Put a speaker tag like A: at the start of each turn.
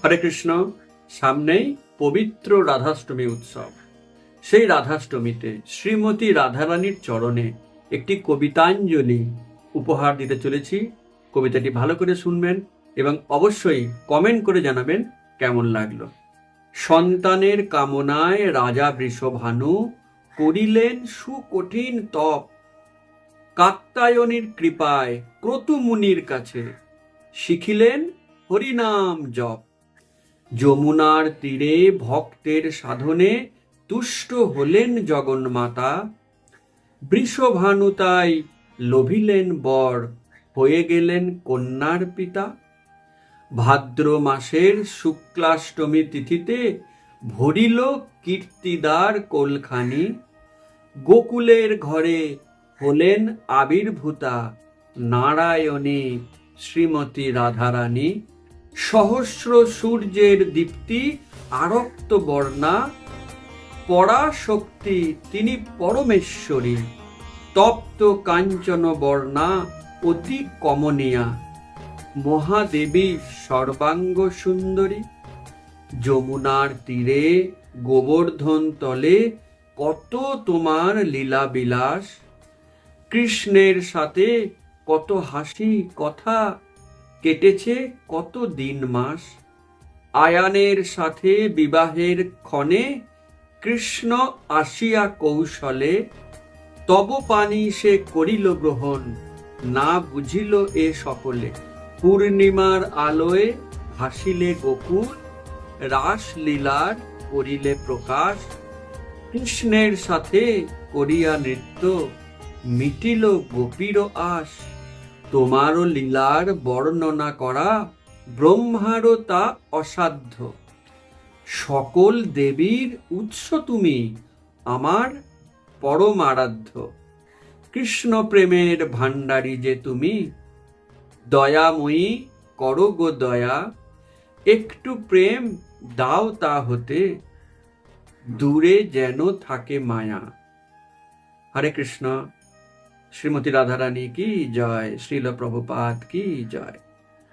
A: হরে কৃষ্ণ। সামনেই পবিত্র রাধাষ্টমী উৎসব। সেই রাধাষ্টমীতে শ্রীমতী রাধারানীর চরণে একটি কবিতাঞ্জলি উপহার দিতে চলেছি। কবিতাটি ভালো করে শুনবেন এবং অবশ্যই কমেন্ট করে জানাবেন কেমন লাগলো। সন্তানের কামনায় রাজা বৃষভানু করিলেন সুকঠিন তপ, কাত্যায়নীর কৃপায় ক্রতু মুনির কাছে শিখিলেন হরিনাম জপ। যমুনার তীরে ভক্তের সাধনে তুষ্ট হলেন জগন্মাতা, বৃষভানু তাই লোভিলেন বর, হয়ে গেলেন কন্যার পিতা। ভাদ্র মাসের শুক্লাষ্টমী তিথিতে ভরিল কীর্তিদার কোলখানি, গোকুলের ঘরে হলেন আবির্ভূতা নারায়ণী শ্রীমতী রাধারানী। সহস্র সূর্যের দীপ্তি আরক্ত বর্ণা, পরাশক্তি তিনি পরমেশ্বরী, তপ্ত কাঞ্চন বর্ণা অতি কমনীয়া, মহাদেবী সর্বাঙ্গ সুন্দরী। যমুনার তীরে গোবর্ধন তলে কত তোমার লীলা বিলাস, কৃষ্ণের সাথে কত হাসি কথা, কেটেছে কত দিন মাস। আয়ানের সাথে বিবাহের ক্ষণে কৃষ্ণ আসিয়া কৌশলে, তব পানি সে করিল গ্রহণ, না বুঝিল এ সকলে। পূর্ণিমার আলোয় ভাসিলে গোকুল, রাস লীলার করিলে প্রকাশ। কৃষ্ণের সাথে করিয়া নৃত্য, মিটিল গোপীর আশ। তোমারও লীলার বর্ণনা করা, ব্রহ্মারও তা অসাধ্য। সকল দেবীর উৎস তুমি, আমার পরমারাধ্য। কৃষ্ণ প্রেমের ভাণ্ডারী যে তুমি, দয়াময়ী করো গো দয়া। একটু প্রেম দাও তা হতে, দূরে যেন থাকে মায়া। হরে কৃষ্ণ। শ্রীমতী রাধারানী কি জয়, শ্রীল প্রভুপাদ কি জয়।